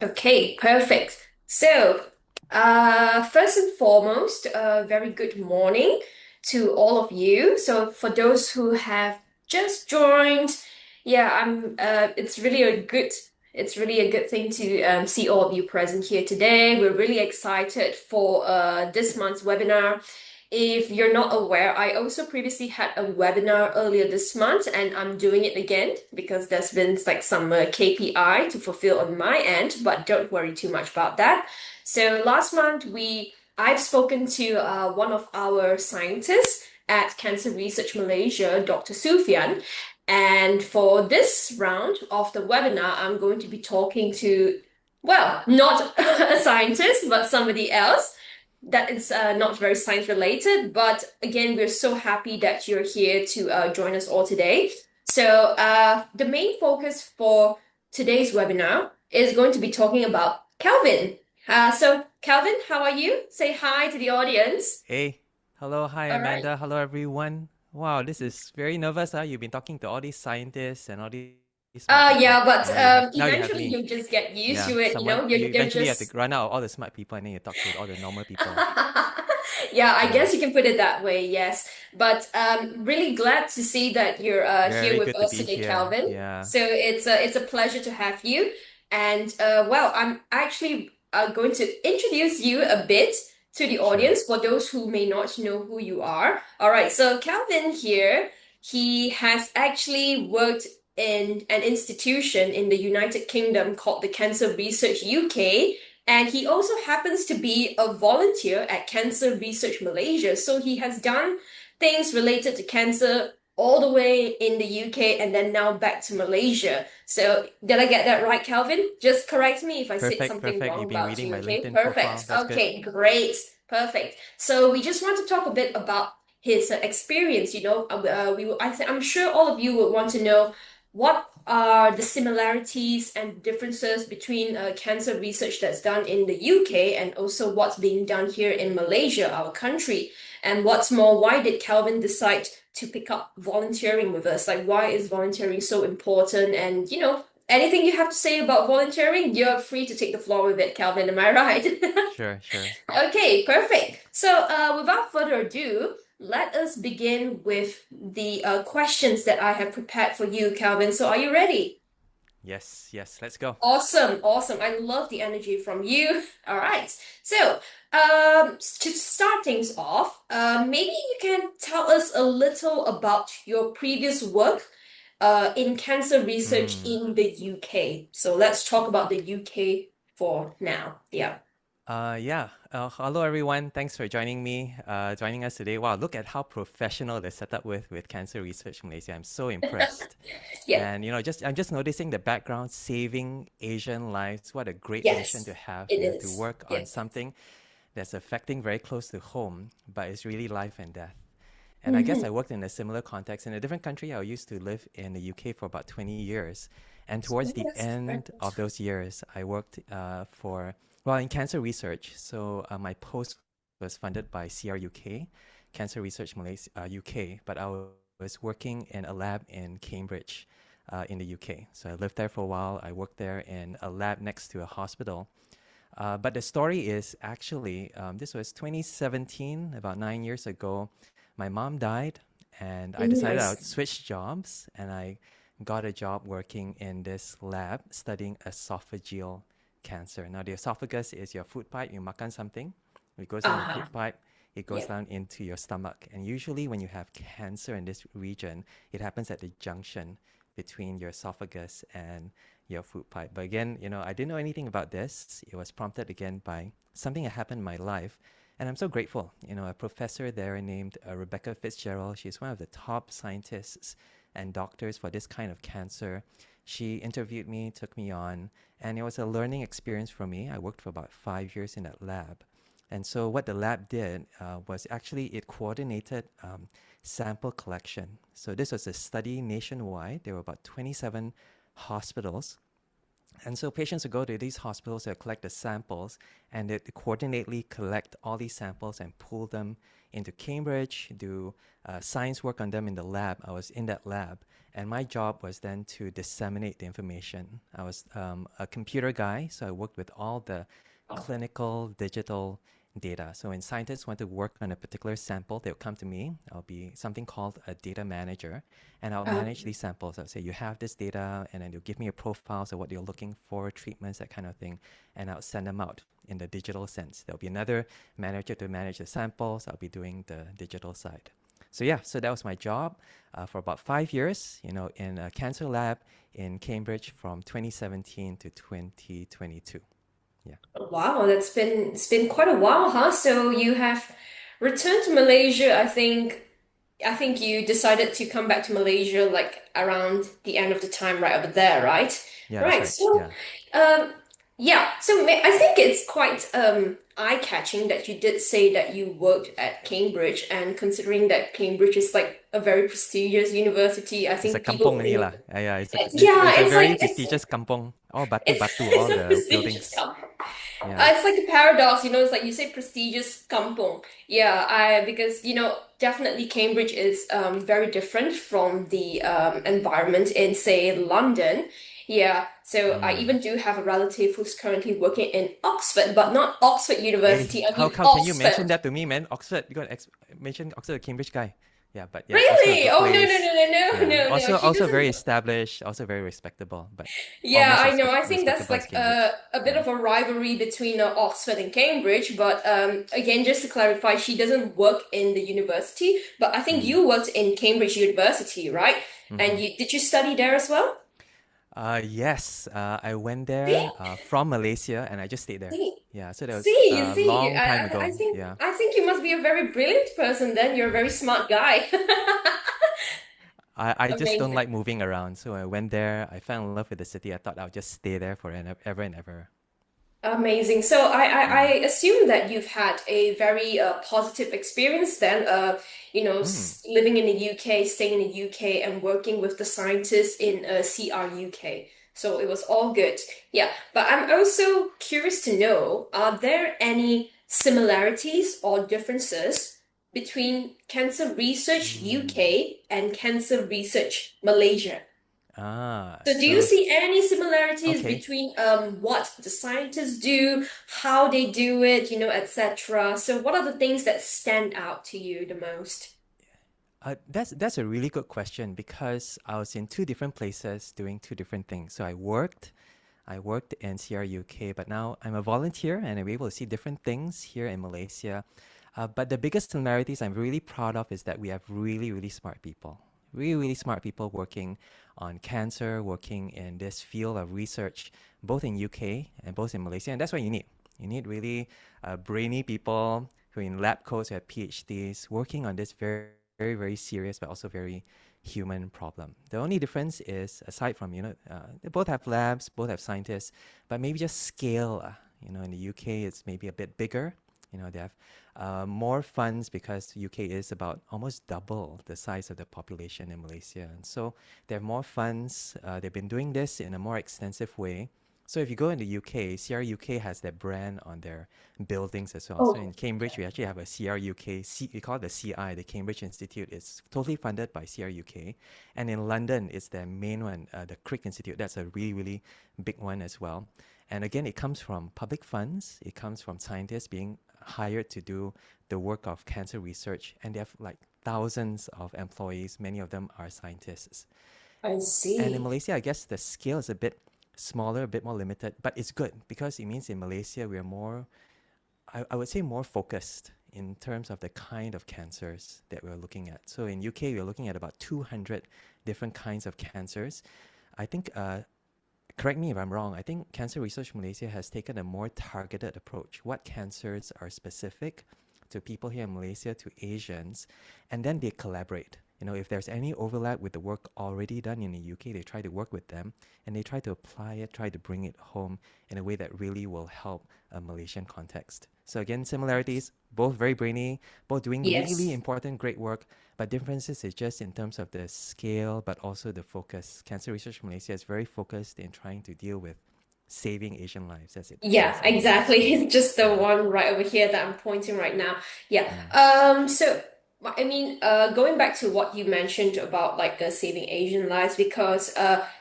Okay, perfect. First and foremost, very good morning to all of you. So, for those who have just joined, yeah, it's really a good thing to see all of you present here today. We're really excited for this month's webinar. If you're not aware, I also previously had a webinar earlier this month, and I'm doing it again because there's been like some KPI to fulfill on my end, but don't worry too much about that. So last month I've spoken to one of our scientists at Cancer Research Malaysia, Dr. Sufyan, and for this round of the webinar, I'm going to be talking to, well, not a scientist, but somebody else that is not very science related. But again, we're so happy that you're here to join us all today. The main focus for today's webinar is going to be talking about Calvin. Calvin, how are you? Say hi to the audience. Hey, hello, hi All right. Amanda, hello everyone. Wow, this is very nervous, huh? You've been talking to all these scientists and all these smart people. Yeah, but Now you have eventually me. you'll just get used Yeah, to it. someone you They're eventually have to just run out of all the smart people and then you talk to all the normal people. Yeah, I Yeah, guess you can put it that way, yes. But really glad to see that you're here very with good to us be today, here. Calvin. Yeah, So it's a pleasure to have you. And well, I'm actually going to introduce you a bit to the sure. audience for those who may not know who you are. All right, so Calvin here, he has actually worked in an institution in the United Kingdom called the Cancer Research UK, and he also happens to be a volunteer at Cancer Research Malaysia. So he has done things related to cancer all the way in the UK and then now back to Malaysia. So did I get that right, Calvin? Just correct me if I said Perfect, something perfect. wrong You've been about reading you, my okay? LinkedIn profile. Perfect. That's good. Okay, great. Perfect. So we just want to talk a bit about his experience, I'm sure all of you would want to know what are the similarities and differences between cancer research that's done in the UK and also what's being done here in Malaysia, our country? And what's more, why did Calvin decide to pick up volunteering with us? Like, why is volunteering so important? And, anything you have to say about volunteering, you're free to take the floor with it, Calvin. Am I right? Sure, sure. Okay, perfect. Without further ado, let us begin with the questions that I have prepared for you, Calvin. So, are you ready? Yes, yes. Let's go. Awesome, awesome. I love the energy from you. All right. To start things off, maybe you can tell us a little about your previous work in cancer research Hmm. in the UK. So, let's talk about the UK for now. Yeah. Yeah. Hello everyone. Thanks for joining us today. Wow, look at how professional they're set up with Cancer Research Malaysia. I'm so impressed. Yeah. And just I'm just noticing the background, saving Asian lives. What a great mission to Yes, have, it to is. work on Yes. something that's affecting very close to home, but it's really life and death. And I guess Hmm. I worked in a similar context in a different country. I used to live in the UK for about 20 years. And towards the Yes, end correct. of those years, I worked well, in cancer research. So my post was funded by CRUK, Cancer Research Malaysia, UK, but I was working in a lab in Cambridge in the UK. So I lived there for a while. I worked there in a lab next to a hospital. But the story is actually, this was 2017, about 9 years ago. My mom died, and I I decided I would see. switch jobs, and I got a job working in this lab studying esophageal cancer. Now, the esophagus is your food pipe. You makan something, it goes in your Uh-huh. food pipe, it goes Yeah. down into your stomach. And usually, when you have cancer in this region, it happens at the junction between your esophagus and your food pipe. But again, I didn't know anything about this. It was prompted again by something that happened in my life. And I'm so grateful. A professor there named Rebecca Fitzgerald, she's one of the top scientists and doctors for this kind of cancer. She interviewed me, took me on, and it was a learning experience for me. I worked for about 5 years in that lab. And so, what the lab did was actually it coordinated sample collection. So, this was a study nationwide. There were about 27 hospitals And so patients would go to these hospitals to collect the samples, and they coordinately collect all these samples and pull them into Cambridge, do science work on them in the lab. I was in that lab, and my job was then to disseminate the information. I was a computer guy, so I worked with all the clinical digital data. So when scientists want to work on a particular sample, they'll come to me. I'll be something called a data manager, and I'll manage these samples. I'll say, you have this data, and then you'll give me a profile, so what you're looking for, treatments, that kind of thing, and I'll send them out in the digital sense. There'll be another manager to manage the samples. I'll be doing the digital side. So yeah, so that was my job for about 5 years, in a cancer lab in Cambridge from 2017 to 2022. Yeah. Wow, it's been quite a while, huh? So you have returned to Malaysia. I think you decided to come back to Malaysia like around the end of the time right over there, right? Yeah, that's Right. right. So, Yeah. um, yeah. So I think it's quite eye-catching that you did say that you worked at Cambridge, and considering that Cambridge is like a very prestigious university, I It's a think kampong people only think, lah. Yeah, it's yeah, a it's very like it's prestigious kampong. All it's batu, it's all a the prestigious buildings. company. Yeah. It's like a paradox, it's like you say prestigious kampong. Yeah, I because definitely Cambridge is very different from the environment in say London. Yeah, so I Mm. even do have a relative who's currently working in Oxford, but not Oxford Hey, University. I how mean how can you mention Oxford. that to me, man? Oxford, you got to mention Oxford, a Cambridge guy. Yeah, but yeah, Oxford, a Really? good Oh, no, no, place. no, no, no, Yeah, no, no. also He also very doesn't. established, also very respectable, but Yeah, almost I know. I think that's respectable as like Cambridge. a bit Yeah. of a rivalry between Oxford and Cambridge. But again, just to clarify, she doesn't work in the university, but I think Mm. you worked in Cambridge University, right? And Mm-hmm. did you study there as well? Yes, I went See, there from Malaysia, and I just stayed there. see, Yeah, so that was see, you a see. long I, time I I ago. think Yeah. I think you must be a very brilliant person. Then you're a very smart guy. I just don't Amazing. like moving around. So I went there. I fell in love with the city. I thought I'll just stay there for ever and ever. Amazing. So I Mm. assume that you've had a very positive experience then, Mm. living in the UK, staying in the UK, and working with the scientists in CRUK. So it was all good. Yeah, but I'm also curious to know, are there any similarities or differences between Cancer Research Mm. UK and Cancer Research Malaysia? So, do you So see any similarities okay. between what the scientists do, how they do it, etc.? So, what are the things that stand out to you the most? That's a really good question because I was in two different places doing two different things. So I worked in CRUK, but now I'm a volunteer and I'm able to see different things here in Malaysia. But the biggest similarities I'm really proud of is that we have really, really smart people. Really, really smart people working on cancer, working in this field of research, both in UK and both in Malaysia. And that's what you need. You need really brainy people who are in lab coats, who have PhDs, working on this very, very, very serious but also very human problem. The only difference is, aside from, they both have labs, both have scientists, but maybe just scale. In the UK, it's maybe a bit bigger. They have more funds because UK is about almost double the size of the population in Malaysia. And so they have more funds. They've been doing this in a more extensive way. So if you go in the UK, CRUK has their brand on their buildings as well. So Oh, in Cambridge, we actually have a CRUK, we call it the CI, the Cambridge Institute. It's totally funded by CRUK. And in London, it's their main one, the Crick Institute. That's a really, really big one as well. And again, it comes from public funds. It comes from scientists being hired to do the work of cancer research. And they have like thousands of employees. Many of them are scientists. I And in see. Malaysia, I guess the scale is a bit smaller, a bit more limited, but it's good because it means in Malaysia, we are more, I would say, more focused in terms of the kind of cancers that we're looking at. So in UK, we're looking at about 200 different kinds of cancers. I think, correct me if I'm wrong, I think Cancer Research Malaysia has taken a more targeted approach. What cancers are specific to people here in Malaysia, to Asians, and then they collaborate. If there's any overlap with the work already done in the UK, they try to work with them and they try to apply it, try to bring it home in a way that really will help a Malaysian context. So again, similarities, both very brainy, both doing really Yes. important, great work, but differences is just in terms of the scale, but also the focus. Cancer Research Malaysia is very focused in trying to deal with saving Asian lives, as it Yeah, says on the exactly. screen. It's just the Yeah. one right over here that I'm pointing right now. Yeah. Mm. So I mean, going back to what you mentioned about like saving Asian lives, because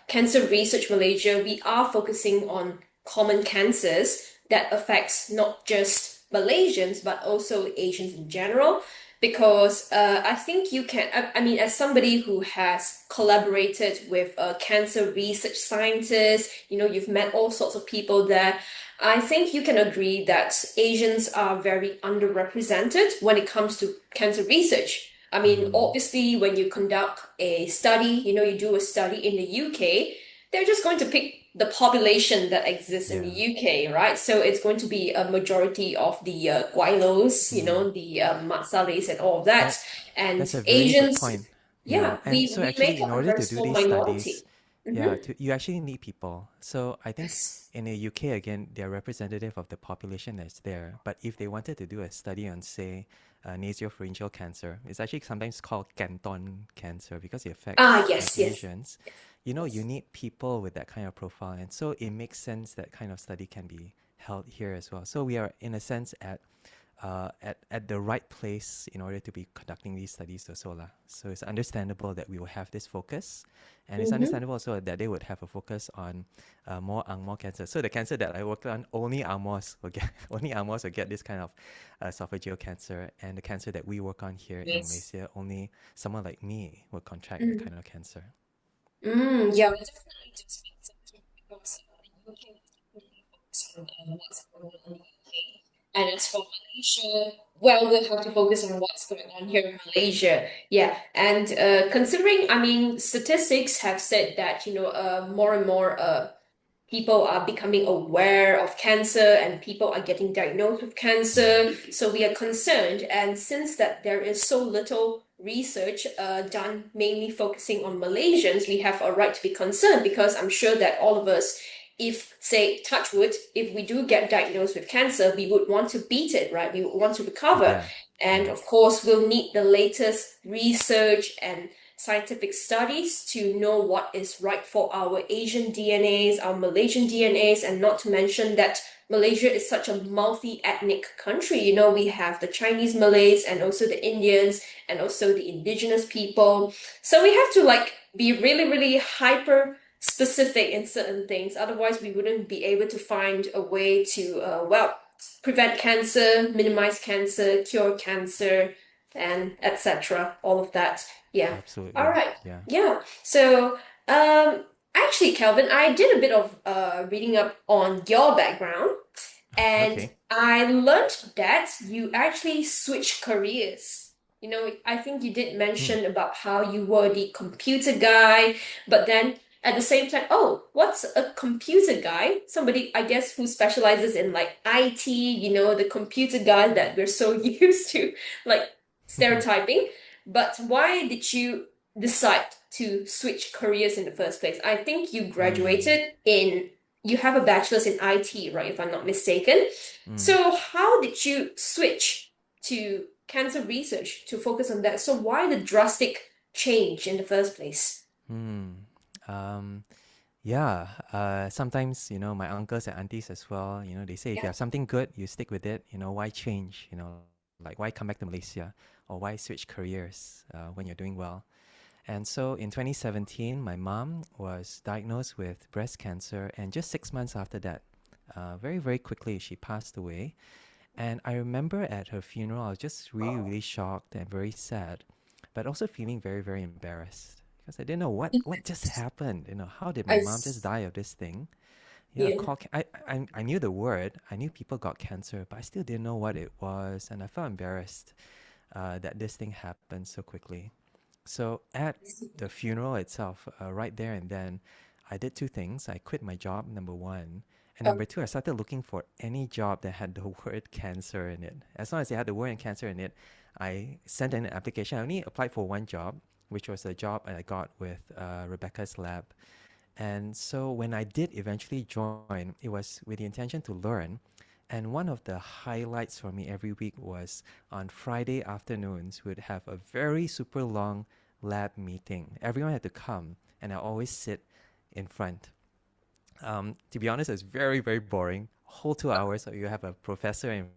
Cancer Research Malaysia, we are focusing on common cancers that affects not just Malaysians but also Asians in general. Because I think you can, I mean, as somebody who has collaborated with cancer research scientists, you've met all sorts of people there. I think you can agree that Asians are very underrepresented when it comes to cancer research. I mean, Mm. obviously, when you conduct a study, you do a study in the UK, they're just going to pick the population that exists in the Yeah. UK, right? So it's going to be a majority of the Gwailos, Mm. the Mat Sallehs and all of that. That And that's a very good Asians, point. Yeah. yeah, And we, so we actually make in up a order very to do small these studies, minority. yeah, Hmm. you actually need people. So I think Yes. in the UK again, they're representative of the population that's there. But if they wanted to do a study on, say, nasopharyngeal cancer, it's actually sometimes called Canton cancer because it Ah, affects yes, yes, Asians. You yes. need people with that kind of profile. And so it makes sense that kind of study can be held here as well. So we are, in a sense, at the right place in order to be conducting these studies also lah. So it's understandable that we will have this focus, and it's Mm-hmm. understandable also that they would have a focus on more Angmo cancer. So the cancer that I worked on, only Angmos will get only Angmos will get this kind of esophageal cancer, and the cancer that we work on here in Yes. Malaysia, only someone like me will contract that Mm. kind of cancer. Yeah, we definitely just make sense because the UK is definitely focused on what's going on in the UK. And as for Malaysia, well, we'll have to focus on what's going on here in Malaysia. Yeah, and considering, I mean, statistics have said that, more and more people are becoming aware of cancer and people are getting diagnosed with Mm. cancer. So we are concerned. And since that there is so little research done mainly focusing on Malaysians, we have a right to be concerned because I'm sure that all of us, if say touch wood, if we do get diagnosed with cancer, we would want to beat it, right? We would want to recover. Yeah, And yeah, of course, we'll need the latest research and scientific studies to know what is right for our Asian DNAs, our Malaysian DNAs, and not to mention that Malaysia is such a multi-ethnic country. We have the Chinese Malays and also the Indians and also the indigenous people. So we have to like be really, really hyper specific in certain things. Otherwise, we wouldn't be able to find a way to, prevent cancer, minimize cancer, cure cancer, and etc. All of that. Yeah. All absolutely. right. Yeah. Yeah. So, actually, Calvin, I did a bit of reading up on your background, and Okay. I learned that you actually switched careers. I think you did Hmm. mention about how you were the computer guy, but then at the same time, oh, what's a computer guy? Somebody, I guess, who specializes in like IT, the computer guy that we're so used to, like stereotyping. But why did you decide to switch careers in the first place? I think Hmm. you have a bachelor's in IT, right? If I'm not mistaken. Hmm. So how did you switch to cancer research to focus on that? So why the drastic change in the first place? Hmm. Um, yeah. Sometimes, my uncles and aunties as well, they say if you Yeah. have something good, you stick with it. Why change? Like why come back to Malaysia or why switch careers when you're doing well? And so in 2017, my mom was diagnosed with breast cancer, and just 6 months after that, very, very quickly, she passed away. And I remember at her funeral, I was just really, really shocked and very sad, but also feeling very, very embarrassed because I didn't know what just happened. How did my I mom just s- die of this thing? Yeah, yeah. I knew the word. I knew people got cancer, but I still didn't know what it was, and I felt embarrassed that this thing happened so quickly. So at the funeral itself, right there and then, I did two things. I quit my job, number one. And Um, number two, I started looking for any job that had the word cancer in it. As long as it had the word cancer in it, I sent in an application. I only applied for one job, which was a job I got with Rebecca's lab. And so when I did eventually join, it was with the intention to learn. And one of the highlights for me every week was on Friday afternoons, we'd have a very super long lab meeting. Everyone had to come, and I always sit in front. To be honest, it's very, very boring. Whole 2 hours, so you have a professor in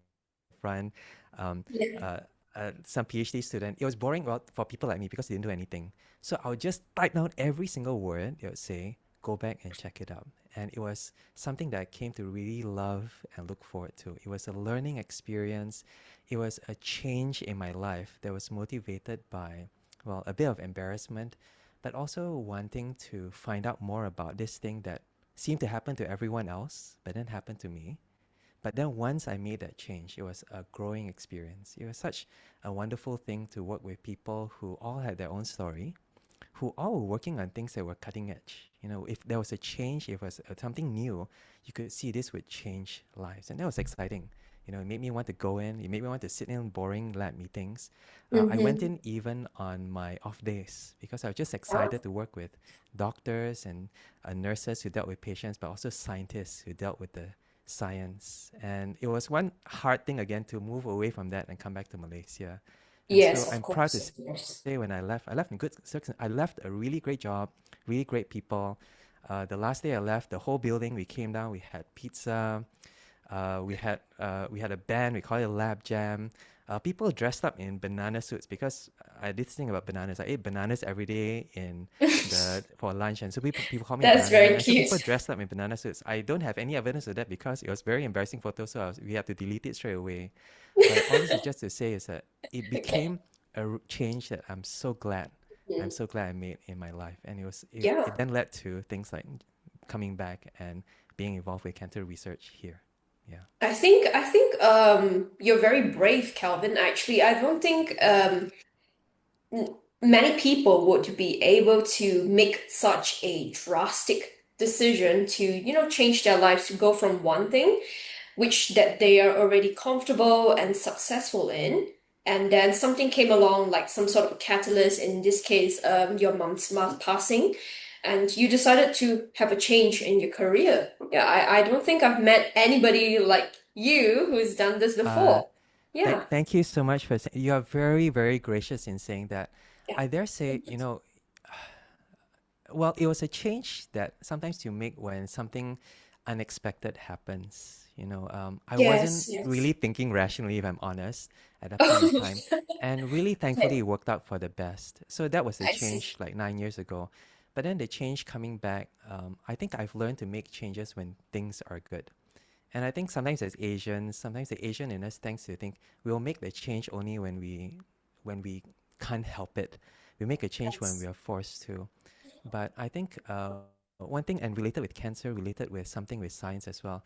front, um, Yeah. uh, some PhD student. It was boring, well, for people like me because they didn't do anything. So I would just type down every single word they would say, go back and check it out. And it was something that I came to really love and look forward to. It was a learning experience. It was a change in my life that was motivated by, well, a bit of embarrassment, but also wanting to find out more about this thing that seemed to happen to everyone else, but then happened to me. But then once I made that change, it was a growing experience. It was such a wonderful thing to work with people who all had their own story, who all were working on things that were cutting edge. You know, if there was a change, if it was something new, you could see this would change lives. And that was exciting. You know, it made me want to go in. It made me want to sit in boring lab meetings. I went Mm-hmm. in even on my off days because I was just Wow. excited to work with doctors and nurses who dealt with patients, but also scientists who dealt with the science. And it was one hard thing again to move away from that and come back to Malaysia. And so Yes, of I'm proud to course, of course. say when I left in good circumstances. I left a really great job, really great people. The last day I left, the whole building, we came down, we had pizza, we had a band. We call it Lab Jam. People dressed up in banana suits because I did this thing about bananas. I ate bananas every day in the for lunch, and so people call me a That's banana man. very And so people cute. dressed up in banana suits. I don't have any evidence of that because it was very embarrassing photo, so we had to delete it straight away. But all this is just to say is that it Okay. became a change that I'm Mm. so glad I made in my life, and Yeah. it then led to things like coming back and being involved with cancer research here. Yeah. I think you're very brave, Calvin. Actually, I don't think many people would be able to make such a drastic decision to, change their lives to go from one thing which that they are already comfortable and successful in. And then something came along, like some sort of catalyst, in this case, your mom's passing, and you decided to have a change in your career. Yeah, I don't think I've met anybody like you who's done this Uh, before. Yeah. Thank you so much for saying. You are very, very gracious in saying that. Yeah. I dare say, well, it was a change that sometimes you make when something unexpected happens. I wasn't Yes, yes. really thinking rationally, if I'm honest, at that point in time. And really, thankfully, Okay, it worked out for the best. So that was a I see. change like 9 years ago. But then the change coming back, I think I've learned to make changes when things are good. And I think sometimes as Asians, sometimes the Asian in us tends to think we'll make the change only when we can't help it. We make a change when we Yes. are forced to. But I think one thing, and related with cancer, related with something with science as well,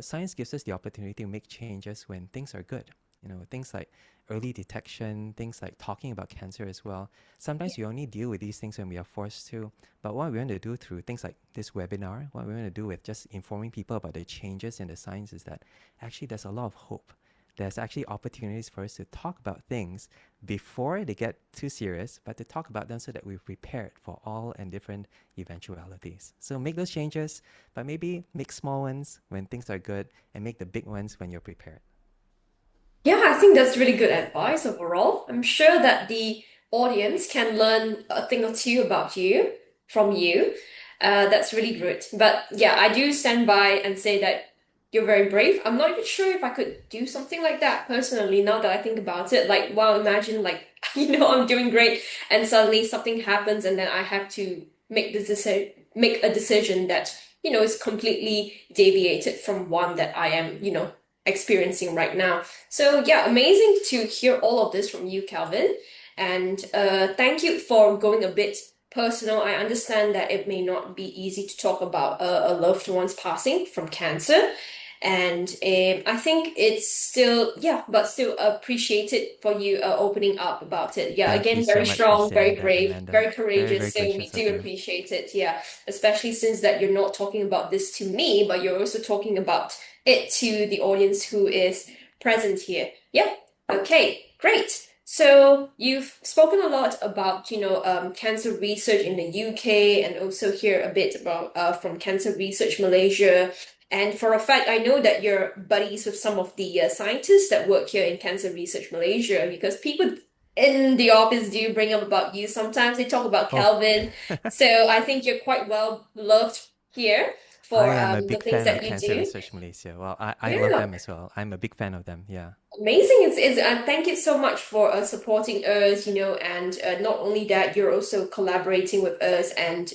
science gives us the opportunity to make changes when things are good. Things like early detection, things like talking about cancer as well. Sometimes we only deal with these things when we are forced to. But what we want to do through things like this webinar, what we want to do with just informing people about the changes in the science is that actually there's a lot of hope. There's actually opportunities for us to talk about things before they get too serious, but to talk about them so that we're prepared for all and different eventualities. So make those changes, but maybe make small ones when things are good and make the big ones when you're prepared. Yeah, I think that's really good advice overall. I'm sure that the audience can learn a thing or two about you from you. That's really good. But yeah, I do stand by and say that you're very brave. I'm not even sure if I could do something like that personally now that I think about it. Like, wow, imagine like, I'm doing great and suddenly something happens and then I have to make a decision that, is completely deviated from one that I am, experiencing right now. So yeah, amazing to hear all of this from you, Calvin. And thank you for going a bit personal. I understand that it may not be easy to talk about a loved one's passing from cancer. And I think it's still, yeah, but still appreciated for you opening up about it. Yeah, Thank you again, so very much for strong, very saying that, brave, Amanda. very Very, courageous. very So we gracious of do you. appreciate it. Yeah, especially since that you're not talking about this to me, but you're also talking about it to the audience who is present here. Yeah. Okay, great. So you've spoken a lot about, cancer research in the UK and also hear a bit about from Cancer Research Malaysia. And for a fact, I know that you're buddies with some of the scientists that work here in Cancer Research Malaysia because people in the office do bring up about you. Sometimes they talk about Oh, Calvin. So I think you're quite well loved here I for am a the big things fan of that you Cancer do. Research Malaysia. Well, I love Yeah, them as well. I'm a big fan of them. Yeah. amazing. Thank you so much for supporting us, and not only that, you're also collaborating with us and,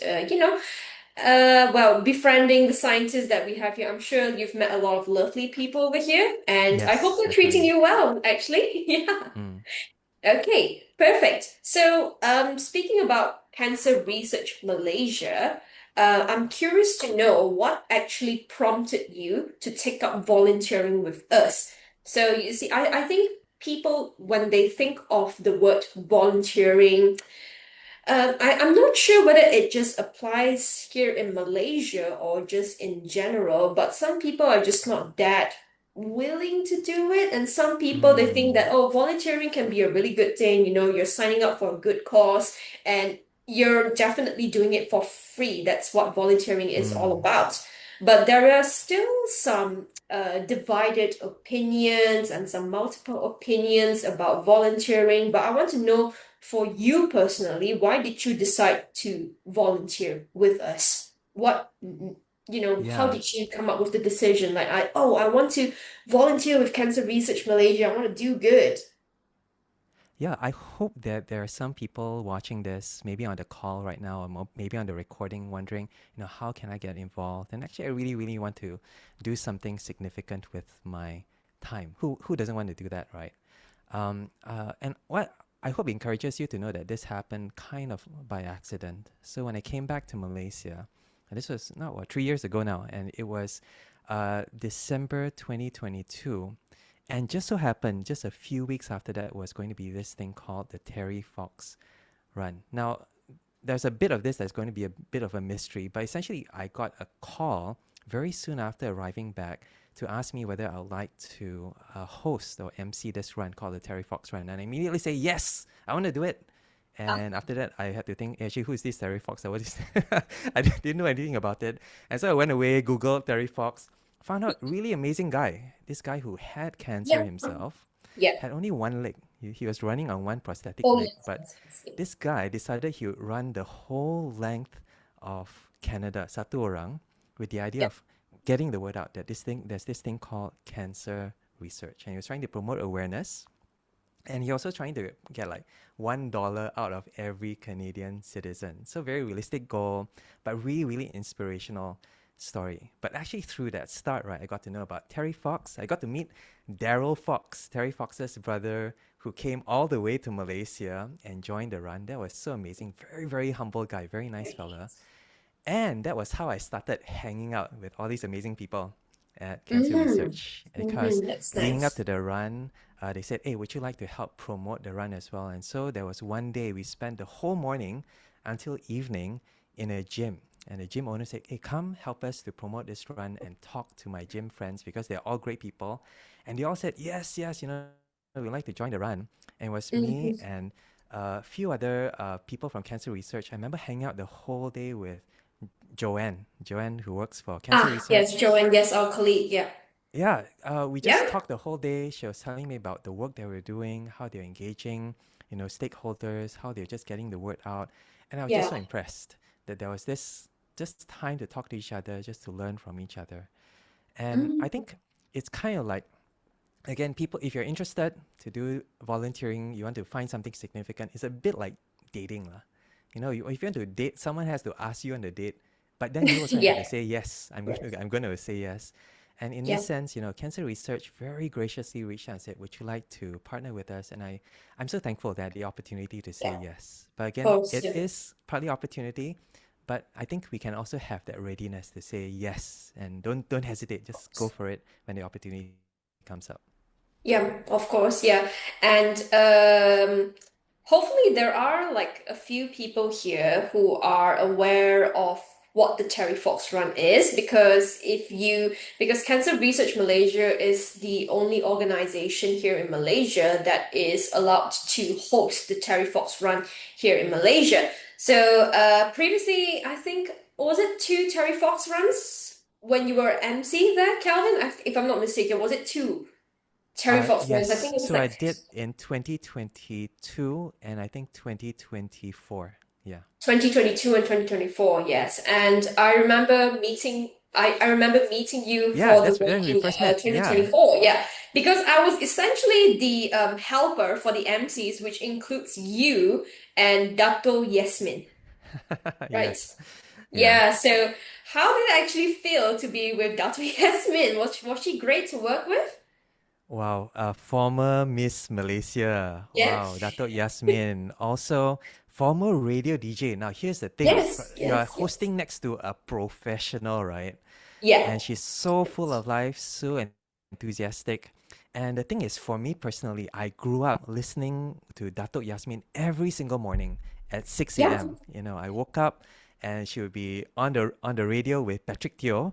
well, befriending the scientists that we have here. I'm sure you've met a lot of lovely people over here, and I hope Yes, they're treating definitely. you well, actually. Yeah. Mm. Okay, perfect. So, speaking about Cancer Research Malaysia, I'm curious to know what actually prompted you to take up volunteering with us. So, you see, I think people, when they think of the word volunteering, I'm not sure whether it just applies here in Malaysia or just in general, but some people are just not that willing to do it. And some people, they think Mm. that, oh, volunteering can be a really good thing. You're signing up for a good cause and you're definitely doing it for free. That's what volunteering is all Mm. about. But there are still some divided opinions and some multiple opinions about volunteering. But I want to know for you personally, why did you decide to volunteer with us? How Yeah. did you come up with the decision? Like, I want to volunteer with Cancer Research Malaysia. I want to do good. Yeah, I hope that there are some people watching this, maybe on the call right now, or maybe on the recording, wondering, how can I get involved? And actually, I really, really want to do something significant with my time. Who doesn't want to do that, right? And what I hope encourages you to know that this happened kind of by accident. So when I came back to Malaysia, and this was not 3 years ago now, and it was December 2022. And just so happened, just a few weeks after that was going to be this thing called the Terry Fox Run. Now, there's a bit of this that's going to be a bit of a mystery, but essentially, I got a call very soon after arriving back to ask me whether I would like to host or MC this run called the Terry Fox Run. And I immediately say, yes, I want to do it. Ah, And after that, I had to think, actually, who is this Terry Fox? What is I didn't know anything about it. And so I went away, Googled Terry Fox, found out really amazing guy. This guy who had cancer yeah, himself, yeah. had only one leg. He was running on one prosthetic Oh, leg, yes, but yes, yes, yes. this guy decided he would run the whole length of Canada, satu orang, with the idea Yeah. of getting the word out that there's this thing called cancer research, and he was trying to promote awareness, and he also trying to get like $1 out of every Canadian citizen. So very realistic goal, but really, really inspirational story. But actually through that start, right, I got to know about Terry Fox. I got to meet Daryl Fox, Terry Fox's brother, who came all the way to Malaysia and joined the run. That was so amazing. Very, very humble guy, very nice fella. And that was how I started hanging out with all these amazing people at Cancer Mm-hmm. Research. Because That's leading up nice. to the run, they said, hey, would you like to help promote the run as well? And so there was one day we spent the whole morning until evening in a gym. And the gym owner said, hey, come help us to promote this run and talk to my gym friends because they're all great people. And they all said, yes, yes, we'd like to join the run. And it was me Mm-hmm. and a few other people from Cancer Research. I remember hanging out the whole day with Joanne, who works for Cancer Ah, yes, Research. Joanne, yes, our colleague. Yeah. Yeah, we just Yeah. talked the whole day. She was telling me about the work they were doing, how they're engaging, stakeholders, how they're just getting the word out. And I was just Yeah. so impressed that there was this just time to talk to each other, just to learn from each other. And I Mm-hmm. think it's kind of like, again, people, if you're interested to do volunteering, you want to find something significant, it's a bit like dating. Lah. If you want to date, someone has to ask you on the date, but then you also have Yeah. to say yes. I'm going to say yes. And in this Yeah. sense, Cancer Research very graciously reached out and said, would you like to partner with us? And I'm so thankful that the opportunity to say Yeah. yes. But Of again, course. it Yeah. is partly opportunity, but I think we can also have that readiness to say yes and don't hesitate. Just go for it when the opportunity comes up. Yeah, of course, yeah. And hopefully there are like a few people here who are aware of what the Terry Fox Run is because Cancer Research Malaysia is the only organization here in Malaysia that is allowed to host the Terry Fox Run here in Malaysia. So previously I think was it two Terry Fox runs when you were MC there, Calvin? If I'm not mistaken, was it two? Terry Fox runs. I Yes. think it was So I like did in 2022 and I think 2024. Yeah. 2022 and 2024, yes. And I remember meeting. I remember meeting you Yeah, for the that's one when we in first met. Yeah. 2024. Yeah, because I was essentially the helper for the MCs, which includes you and Dato Yasmin, right? Yes. Yeah. Yeah, so how did it actually feel to be with Dato Yasmin? Was she great to work with? Wow. Former Miss Malaysia. Yeah. Wow. Dato' Yasmin. Also, former radio DJ. Now, here's the thing. Yes, You are yes, yes. hosting next to a professional, right? Yeah. And she's so full of life, so enthusiastic. And the thing is, for me personally, I grew up listening to Dato' Yasmin every single morning at 6 Yeah. a.m. You know, I woke up and she would be on the radio with Patrick Teo.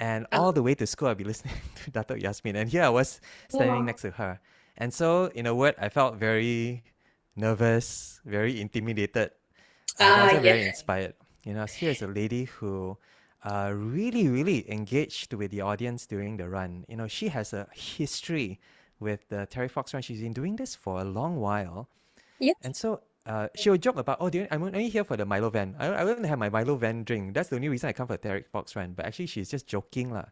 And all the way to school, I'd be listening to Dato' Yasmin. And here I was standing Wow. next to her. And so, in a word, I felt very nervous, very intimidated, but Ah, also yeah. very inspired. You know, here's a lady who really, really engaged with the audience during the run. You know, she has a history with the Terry Fox run. She's been doing this for a long while. Yeah. And so she would joke about, oh, I'm only here for the Milo van. I want to have my Milo van drink. That's the only reason I come for Terry Fox run. But actually, she's just joking, lah.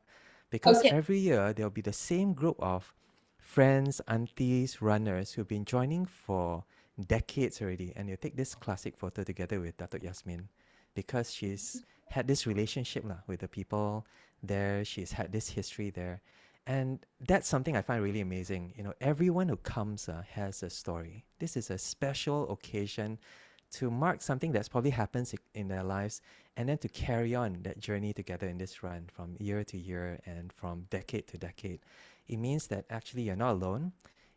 Because Okay. every year, there'll be the same group of friends, aunties, runners who've been joining for decades already, and they'll take this classic photo together with Datuk Yasmin because she's had this relationship lah, with the people there. She's had this history there. And that's something I find really amazing. You know, everyone who comes has a story. This is a special occasion to mark something that's probably happens in their lives and then to carry on that journey together in this run from year to year and from decade to decade. It means that actually you're not alone.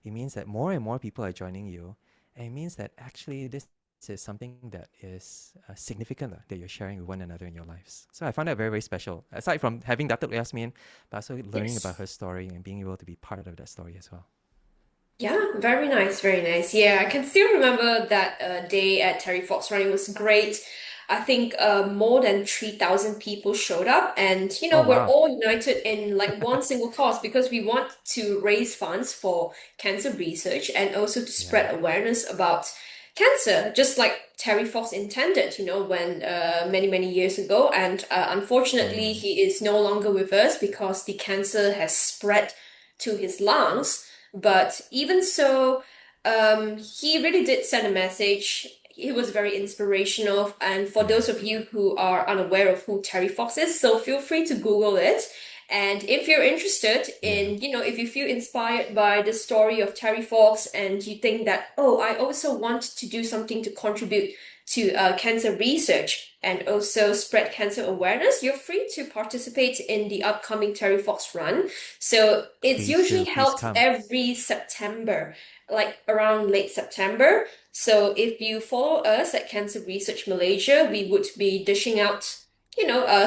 It means that more and more people are joining you. And it means that actually this is something that is significant that you're sharing with one another in your lives. So I found that very, very special. Aside from having Datuk Yasmin, but also learning about Yes. her story and being able to be part of that story as well. Yeah, very nice, very nice. Yeah, I can still remember that day at Terry Fox Run. It was great. I think more than 3,000 people showed up, and Oh, we're wow. all united in like one single cause because we want to raise funds for cancer research and also to Yeah. spread awareness about cancer, just like Terry Fox intended, when many, many years ago. And unfortunately, Mm. he is no longer with us because the cancer has spread to his lungs. But even so, he really did send a message. He was very inspirational. And for Yeah. those of you who are unaware of who Terry Fox is, so feel free to Google it. And if you're interested Yeah. in, if you feel inspired by the story of Terry Fox and you think that, oh, I also want to do something to contribute to cancer research and also spread cancer awareness, you're free to participate in the upcoming Terry Fox Run. So it's Please usually do. Please held come. every September, like around late September. So if you follow us at Cancer Research Malaysia, we would be dishing out,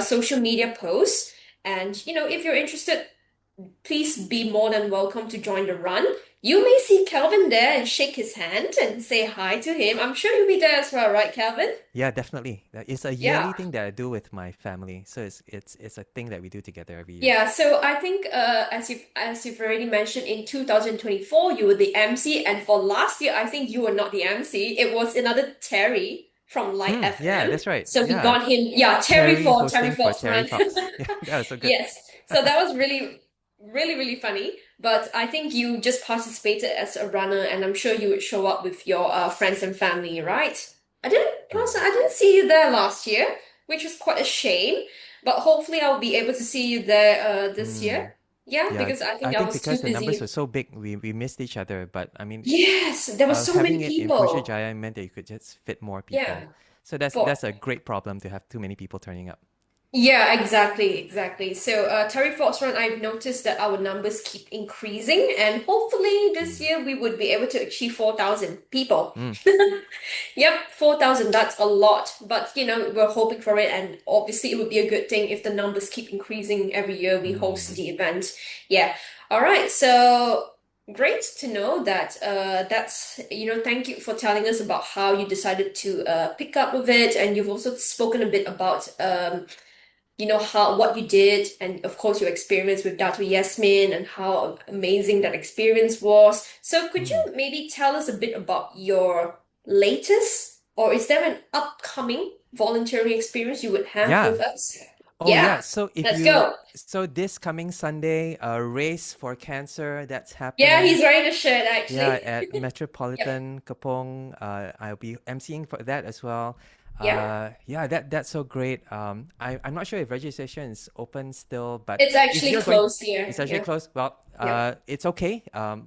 social media posts. And, if you're interested, please be more than welcome to join the run. You may see Calvin there and shake his hand and say hi to him. I'm sure he'll be there as well, right, Calvin? Yeah, definitely. It's a Yeah. yearly thing that I do with my family. So it's a thing that we do together every year. Yeah, so I think as you've already mentioned, in 2024 you were the MC, and for last year I think you were not the MC. It was another Terry from Light Yeah, FM. that's right. So we Yeah. got him, yeah, Terry Terry for Terry hosting for Fox Terry Run. Fox. Yeah, that was so good. Yes. So that was really, really, really funny. But I think you just participated as a runner, and I'm sure you would show up with your friends and family, right? Yeah. I didn't see you there last year, which was quite a shame. But hopefully I'll be able to see you there this year. Mm. Yeah, Yeah, because I I think I think was too because the numbers busy. were so big, we missed each other. But I mean, Yes, there were so many having it in people. Putrajaya meant that you could just fit more people. Yeah. So For that's a great problem to have too many people turning up. Yeah, exactly, exactly. So, Terry Fox Run, I've noticed that our numbers keep increasing, and hopefully this Mm. year we would be able to achieve 4,000 people. Mm. Yep, 4,000, that's a lot, but we're hoping for it, and obviously it would be a good thing if the numbers keep increasing every year we host Mm. the event. Yeah. All right, so great to know that thank you for telling us about how you decided to pick up with it, and you've also spoken a bit about how what you did and of course your experience with Datu Yasmin and how amazing that experience was. So could you Mm. maybe tell us a bit about your latest or is there an upcoming voluntary experience you would have Yeah. with us? Oh yeah, Yeah, so if let's you go. so this coming Sunday, Race for Cancer, that's Yeah, happening. he's wearing a shirt Yeah, actually. at Yep. Metropolitan Kapong. I'll be emceeing for that as well. Yeah. Yeah, that's so great. I'm not sure if registration is open still, but It's if actually you're going, closed here. it's actually Yeah. closed. Well, Yep. it's okay.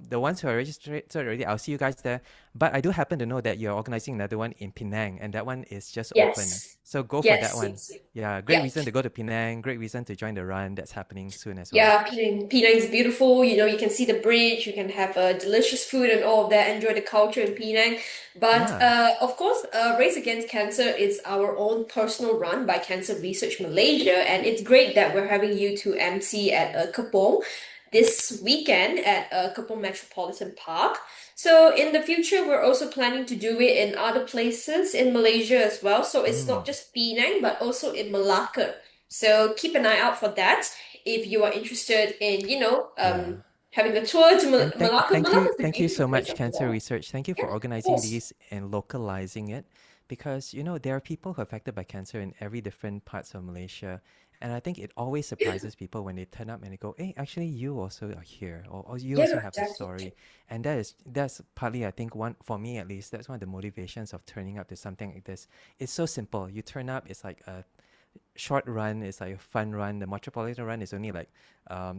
The ones who are registered already, I'll see you guys there. But I do happen to know that you're organizing another one in Penang, and that one is just open. Yes. So go for that Yes. one. Yes. Yeah, great Yep. reason to go to Penang. Great reason to join the run. That's happening soon as well. Yeah, Penang is beautiful. You know, you can see the bridge, you can have delicious food and all of that, enjoy the culture in Penang. But Yeah. of course, Race Against Cancer is our own personal run by Cancer Research Malaysia, and it's great that we're having you to MC at Kapong this weekend at Kapong Metropolitan Park. So in the future, we're also planning to do it in other places in Malaysia as well. So it's not Mm, just Penang, but also in Malacca. So keep an eye out for that if you are interested in, yeah. having a tour to And Malacca. Malacca is a thank you beautiful so place much, after Cancer all. Research. Thank you Yeah, for of organizing course. these and localizing it, because there are people who are affected by cancer in every different parts of Malaysia, and I think it always surprises people when they turn up and they go, "Hey, actually, you also are here, or you also Yeah, have a definitely. story," and that's partly, I think, one for me at least. That's one of the motivations of turning up to something like this. It's so simple. You turn up. It's like a short run is like a fun run. The Metropolitan run is only like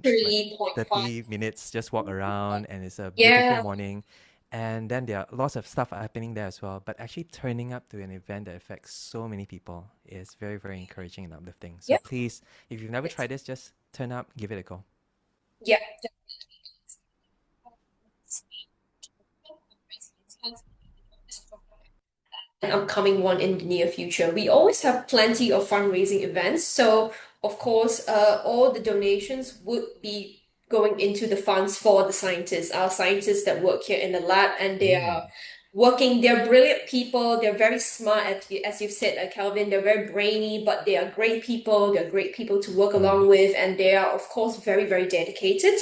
3.5. 30 minutes, just walk around, and it's a beautiful Yeah, morning. And then there are lots of stuff happening there as well. But actually turning up to an event that affects so many people is very, very encouraging and uplifting. So yeah, please, if you've never it's, tried this, just turn up, give it a go. yeah. An upcoming one in the near future. We always have plenty of fundraising events. So, of course, all the donations would be going into the funds for the scientists, our scientists that work here in the lab, and they are Mm, working. They're brilliant people. They're very smart, as you've said, Calvin. They're very brainy, but they are great people. They're great people to work mm, along with, and they are, of course, very, very dedicated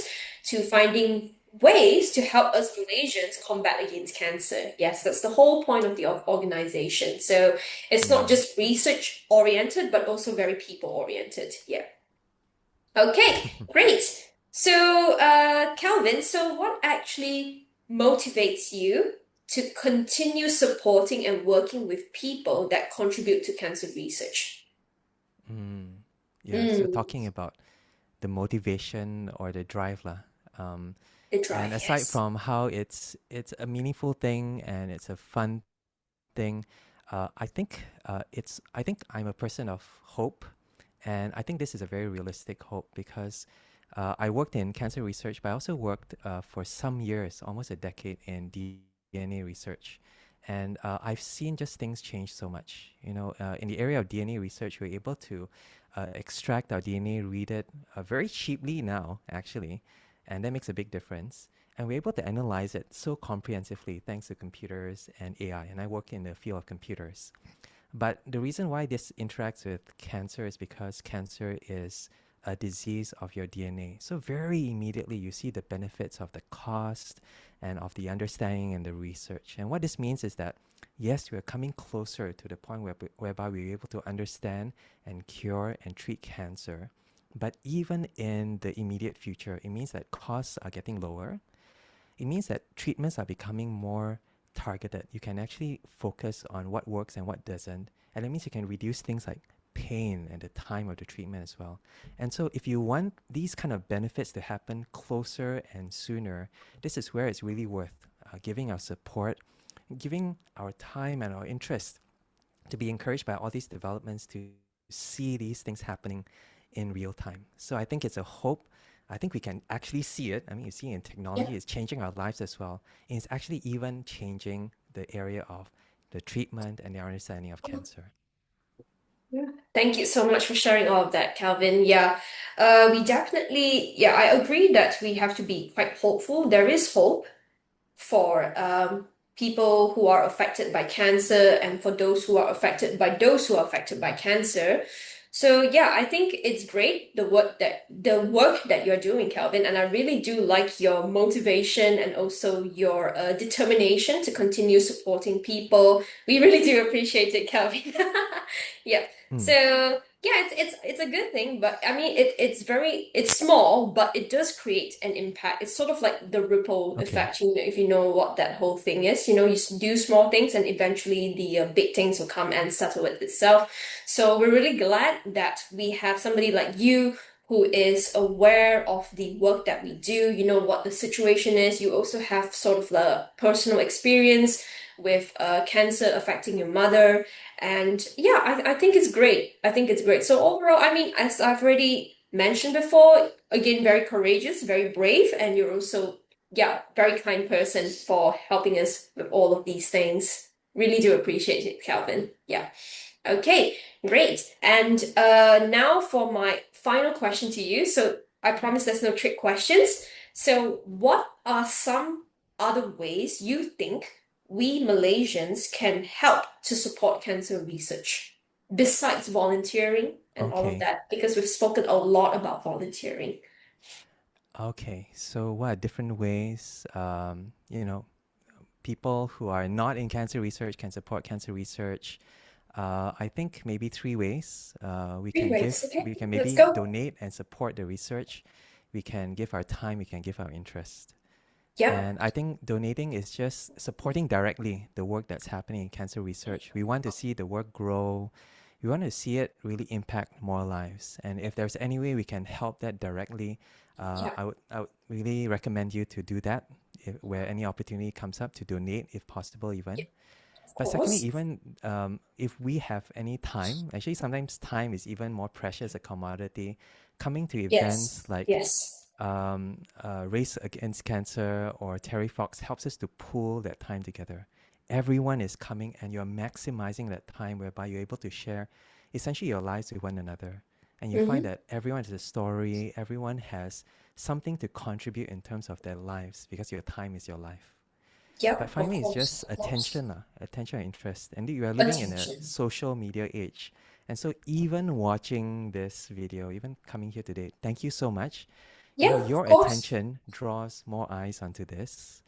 to finding ways to help us Malaysians combat against cancer. Yes, that's the whole point of the organization. So it's not mm. just research oriented, but also very people oriented. Yeah. Okay, great. So, Calvin, so what actually motivates you to continue supporting and working with people that contribute to cancer research? Mm. Yeah, so Mm, talking about the motivation or the drive lah. Um, the and drive, aside yes. from how it's a meaningful thing and it's a fun thing, I think I'm a person of hope, and I think this is a very realistic hope because I worked in cancer research, but I also worked for some years, almost a decade, in DNA research. And I've seen just things change so much. In the area of DNA research, we're able to extract our DNA, read it very cheaply now, actually, and that makes a big difference. And we're able to analyze it so comprehensively thanks to computers and AI. And I work in the field of computers. But the reason why this interacts with cancer is because cancer is a disease of your DNA. So very immediately you see the benefits of the cost and of the understanding and the research. And what this means is that yes, we are coming closer to the point whereby we're able to understand and cure and treat cancer. But even in the immediate future, it means that costs are getting lower. It means that treatments are becoming more targeted. You can actually focus on what works and what doesn't. And it means you can reduce things like pain and the time of the treatment as well. And so, if you want these kind of benefits to happen closer and sooner, this is where it's really worth giving our support, giving our time and our interest to be encouraged by all these developments to see these things happening in real time. So I think it's a hope. I think we can actually see it. I mean, you see in Yeah. technology, it's changing our lives as well. And it's actually even changing the area of the treatment and the understanding of cancer. Yeah. Thank you so much for sharing all of that, Calvin. Yeah, we definitely, yeah, I agree that we have to be quite hopeful. There is hope for people who are affected by cancer and for those who are affected by those who are affected by cancer. So yeah, I think it's great the work that you're doing, Calvin, and I really do like your motivation and also your determination to continue supporting people. We really do appreciate it, Calvin. Yeah. Mm. So Yeah, it's a good thing, but I mean it's small, but it does create an impact. It's sort of like the ripple Okay. effect, if you know what that whole thing is. Do small things and eventually the big things will come and settle it itself. So we're really glad that we have somebody like you who is aware of the work that we do. You know what the situation is. You also have sort of the personal experience with cancer affecting your mother. And yeah, I think it's great. I think it's great. So overall, I mean, as I've already mentioned before, again, very courageous, very brave, and you're also, yeah, very kind person for helping us with all of these things. Really do appreciate it, Calvin. Yeah. Okay, great. And now for my final question to you. So I promise there's no trick questions. So what are some other ways you think we Malaysians can help to support cancer research besides volunteering and all of Okay. that? Because we've spoken a lot about volunteering. Okay. So what are different ways, people who are not in cancer research can support cancer research? I think maybe three ways. Three ways. Okay, We can let's maybe go. donate and support the research. We can give our time, we can give our interest. Yep. And I think donating is just supporting directly the work that's happening in cancer research. We want to see the work grow. We want to see it really impact more lives. And if there's any way we can help that directly, Yeah. I would really recommend you to do that where any opportunity comes up to donate, if possible, Yeah. even. Of But secondly, course. even if we have any time, actually, sometimes time is even more precious a commodity. Coming to events Yes. like Yes. Race Against Cancer or Terry Fox helps us to pull that time together. Everyone is coming and you're maximizing that time whereby you're able to share essentially your lives with one another. And you find Mm-hmm. that everyone has a story, everyone has something to contribute in terms of their lives because your time is your life. But Yep. Of finally, it's course. just Of course. attention, attention and interest. And we are living in a Attention. social media age. And so even watching this video, even coming here today, thank you so much. You know, Yeah. Of your course. attention draws more eyes onto this.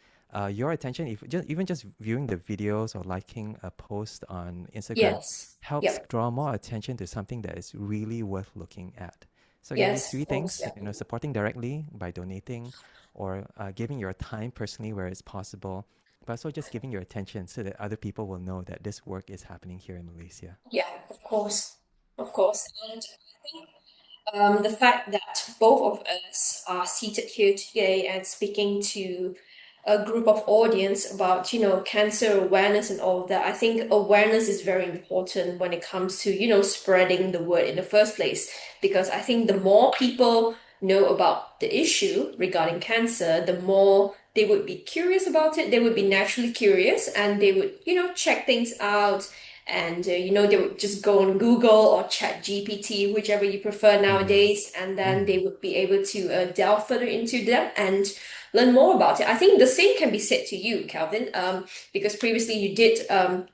Your attention, if just even just viewing the videos or liking a post on Instagram, Yes. helps Yep. draw more attention to something that is really worth looking at. So again, these Yes. three Of course. things, Yep. supporting directly by donating, or giving your time personally where it's possible, but also just giving your attention so that other people will know that this work is happening here in Malaysia. Yeah. Of course. Of course. And I think the fact that both of us are seated here today and speaking to a group of audience about, cancer awareness and all of that, I think awareness is very important when it comes to, spreading the word in the first place. Because I think the more people know about the issue regarding cancer, the more they would be curious about it. They would be naturally curious and they would, check things out and they would just go on Google or Chat GPT, whichever you prefer Mm-hmm. nowadays, and then they Mm-hmm. would be able to delve further into them and learn more about it. I think the same can be said to you, Calvin, because previously you did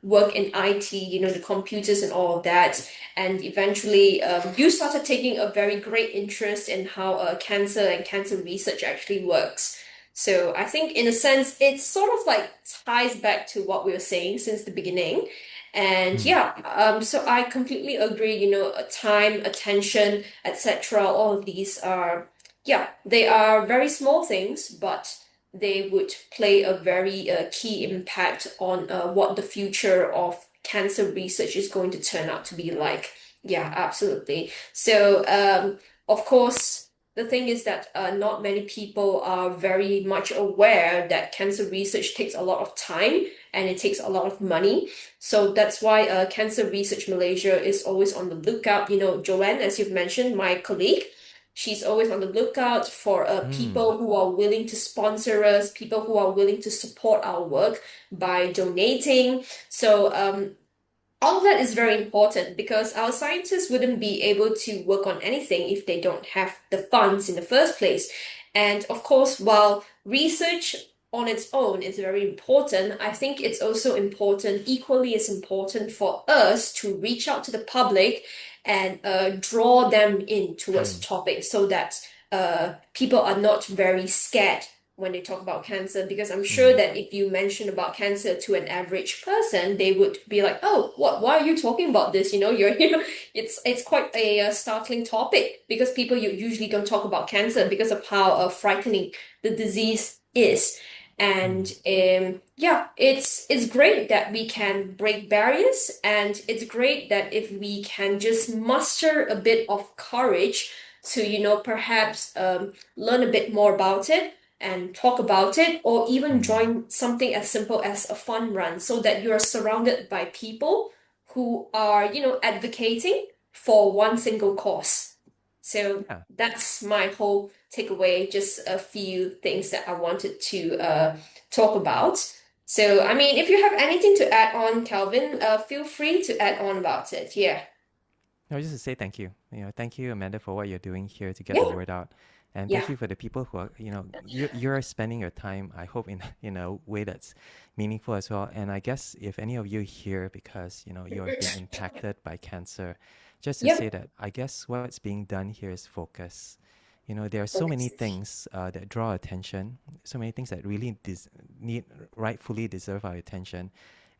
work in IT, the computers and all of that, and eventually you started taking a very great interest in how cancer and cancer research actually works. So I think in a sense, it sort of like ties back to what we were saying since the beginning. And Mm. yeah, so I completely agree, time, attention, etc. All of these are, yeah, they are very small things, but they would play a very key impact on what the future of cancer research is going to turn out to be like. Yeah, absolutely. So, of course, the thing is that not many people are very much aware that cancer research takes a lot of time and it takes a lot of money. So that's why Cancer Research Malaysia is always on the lookout. Joanne, as you've mentioned, my colleague, she's always on the lookout for Mm. people who are willing to sponsor us, people who are willing to support our work by donating. So all of that is very important because our scientists wouldn't be able to work on anything if they don't have the funds in the first place. And of course, while research on its own is very important, I think it's also important, equally as important for us to reach out to the public and draw them in towards the Mm. topic so that people are not very scared when they talk about cancer, because I'm sure Mm. that if you mention about cancer to an average person, they would be like, "Oh, what? Why are you talking about this? It's quite a startling topic because people you usually don't talk about cancer because of how frightening the disease is." And Mm. yeah, it's great that we can break barriers, and it's great that if we can just muster a bit of courage to, perhaps learn a bit more about it and talk about it, or even Mm. join something as simple as a fun run so that you're surrounded by people who are, advocating for one single cause. So Yeah. that's my whole takeaway, just a few things that I wanted to talk about. So, I mean, if you have anything to add on, Calvin, feel free to add on about it. Yeah. No, just to say thank you. Thank you, Amanda, for what you're doing here to get the Yeah. word out, and Yeah. thank you for the people who are, you're spending your time. I hope in in a way that's meaningful as well. And I guess if any of you here because you have been impacted by cancer, just to say Yep. that I guess what's being done here is focus. There are so many Focus. things that draw attention, so many things that really need rightfully deserve our attention.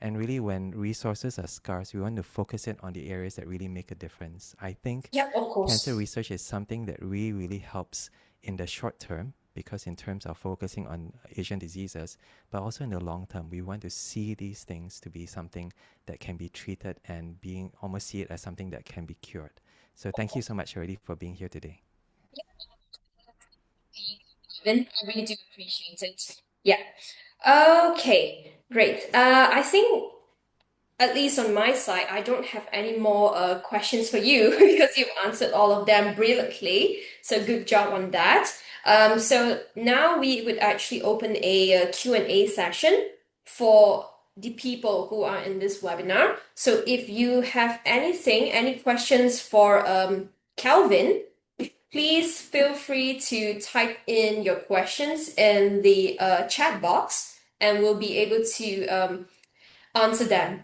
And really, when resources are scarce, we want to focus it on the areas that really make a difference. I think Yep, of cancer course. research is something that really helps in the short term, because in terms of focusing on Asian diseases, but also in the long term, we want to see these things to be something that can be treated and being almost see it as something that can be cured. So thank you so much already for being here today. Calvin, I really do appreciate it. Yeah. Okay, great. I think at least on my side, I don't have any more questions for you because you've answered all of them brilliantly. So good job on that. So now we would actually open a Q&A session for the people who are in this webinar. So if you have any questions for Calvin, please feel free to type in your questions in the chat box, and we'll be able to answer them.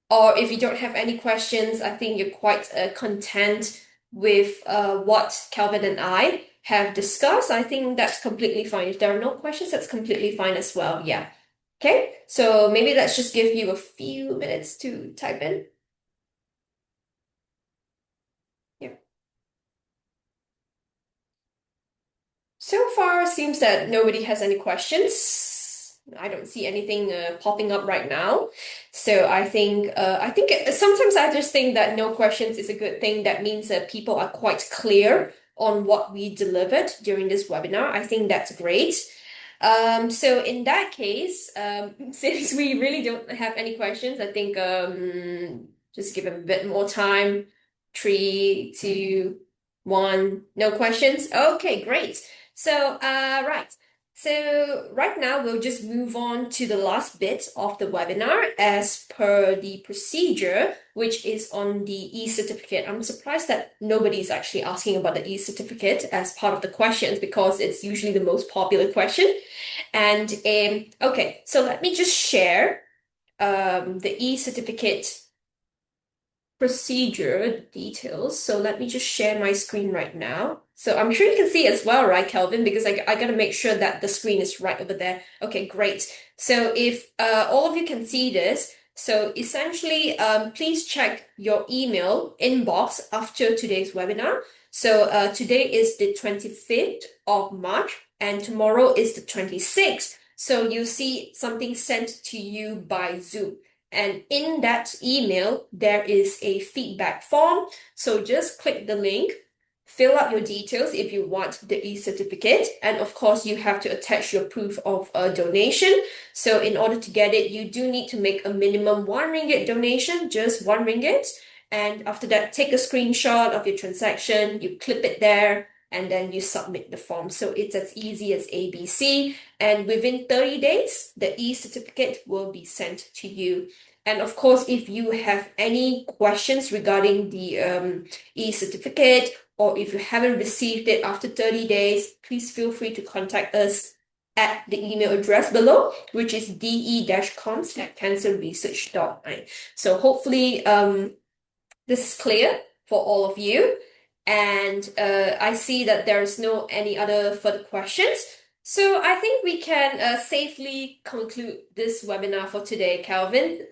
Or if you don't have any questions, I think you're quite content with what Calvin and I have discussed. I think that's completely fine. If there are no questions, that's completely fine as well. Yeah. Okay. So maybe let's just give you a few minutes to type in. Yeah. So far, seems that nobody has any questions. I don't see anything popping up right now. So I think sometimes I just think that no questions is a good thing. That means that people are quite clear on what we delivered during this webinar. I think that's great. So in that case, since we really don't have any questions, I think just give it a bit more time. Three, two, one. No questions. Okay, great. So, right. So right now we'll just move on to the last bit of the webinar as per the procedure, which is on the e-certificate. I'm surprised that nobody's actually asking about the e-certificate as part of the questions because it's usually the most popular question. And okay, so let me just share the e-certificate procedure details. So let me just share my screen right now. So I'm sure you can see as well, right, Kelvin? Because I got to make sure that the screen is right over there. Okay, great. So if all of you can see this, so essentially, please check your email inbox after today's webinar. So today is the 25th of March and tomorrow is the 26th. So you see something sent to you by Zoom. And in that email, there is a feedback form. So just click the link, fill out your details if you want the e-certificate. And of course, you have to attach your proof of a donation. So in order to get it, you do need to make a minimum 1 ringgit donation, just 1 ringgit. And after that, take a screenshot of your transaction, you clip it there, and then you submit the form. So it's as easy as ABC. And within 30 days, the e-certificate will be sent to you. And of course, if you have any questions regarding the e-certificate, or if you haven't received it after 30 days, please feel free to contact us at the email address below, which is de-comms@cancerresearch.net. So hopefully this is clear for all of you. And I see that there is no any other further questions. So I think we can safely conclude this webinar for today, Calvin.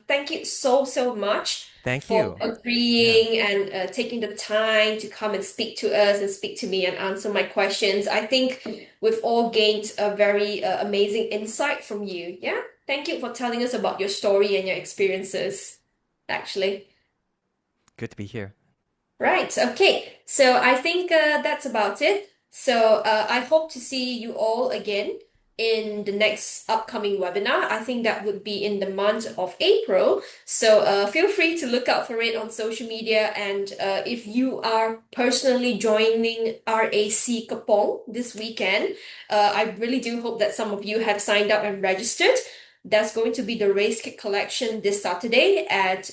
Thank you so much Thank for you. Yeah. agreeing and taking the time to come and speak to us and speak to me and answer my questions. I think we've all gained a very amazing insight from you. Yeah, thank you for telling us about your story and your experiences, actually. Good to be here. Right. Okay. So I think that's about it. So I hope to see you all again in the next upcoming webinar. I think that would be in the month of April. So feel free to look out for it on social media. And if you are personally joining RAC Kapong this weekend, I really do hope that some of you have signed up and registered. There's going to be the race kit collection this Saturday at,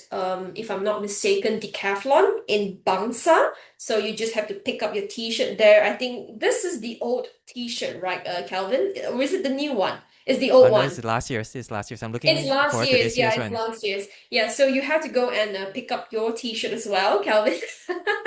if I'm not mistaken, Decathlon in Bangsa. So you just have to pick up your t-shirt there. I think this is the old t-shirt, right, Calvin? Or is it the new one? It's the Oh old no, one. it's last year's. It's last year's. I'm It's looking last forward to year's. this Yeah, year's it's one. last year's. Yeah, so you have to go and pick up your t-shirt as well, Calvin.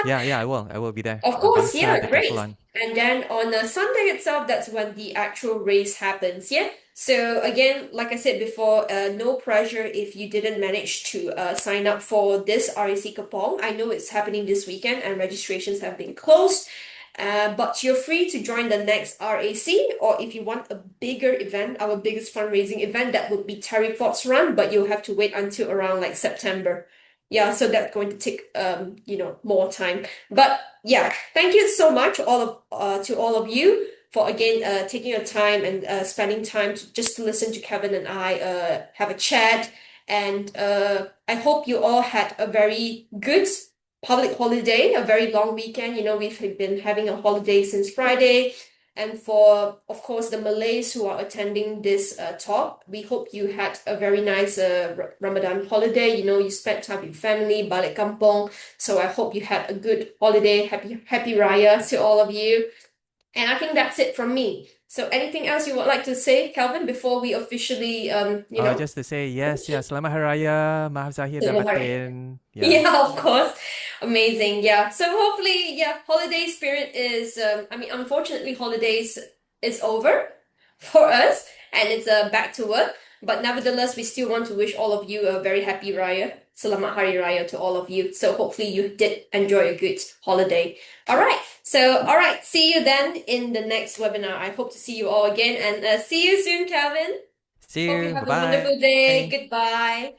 Yeah, yeah, I will. I will be there. Of course, Bangsa yeah, great. Decathlon. And then on Sunday itself, that's when the actual race happens. Yeah. So again, like I said before, no pressure if you didn't manage to sign up for this RAC Kapong. I know it's happening this weekend and registrations have been closed. But you're free to join the next RAC, or if you want a bigger event, our biggest fundraising event, that would be Terry Fox Run, but you'll have to wait until around like September. Yeah, so that's going to take more time. But yeah, thank you so much to all of you for again taking your time and spending time just to listen to Kevin and I have a chat. And I hope you all had a very good public holiday, a very long weekend. You know, we've been having a holiday since Friday. And for, of course, the Malays who are attending this talk, we hope you had a very nice Ramadan holiday. You know, you spent time with family, balik kampung. So I hope you had a good holiday. Happy Raya to all of you. And I think that's it from me. So anything else you would like to say, Calvin, before we officially, Oh, just to say yes, yeah. Selamat Hari Raya, maaf zahir dan Sorry. batin. Yeah. Yeah, of course. Amazing. Yeah. So hopefully, yeah, holiday spirit is, I mean, unfortunately, holidays is over for us and it's back to work. But nevertheless, we still want to wish all of you a very happy Raya. Selamat Hari Raya to all of you. So hopefully you did enjoy a good holiday. All right. So, all right. See you then in the next webinar. I hope to see you all again and see you soon, Calvin. See Hope you you. have a wonderful Bye day. bye. Goodbye.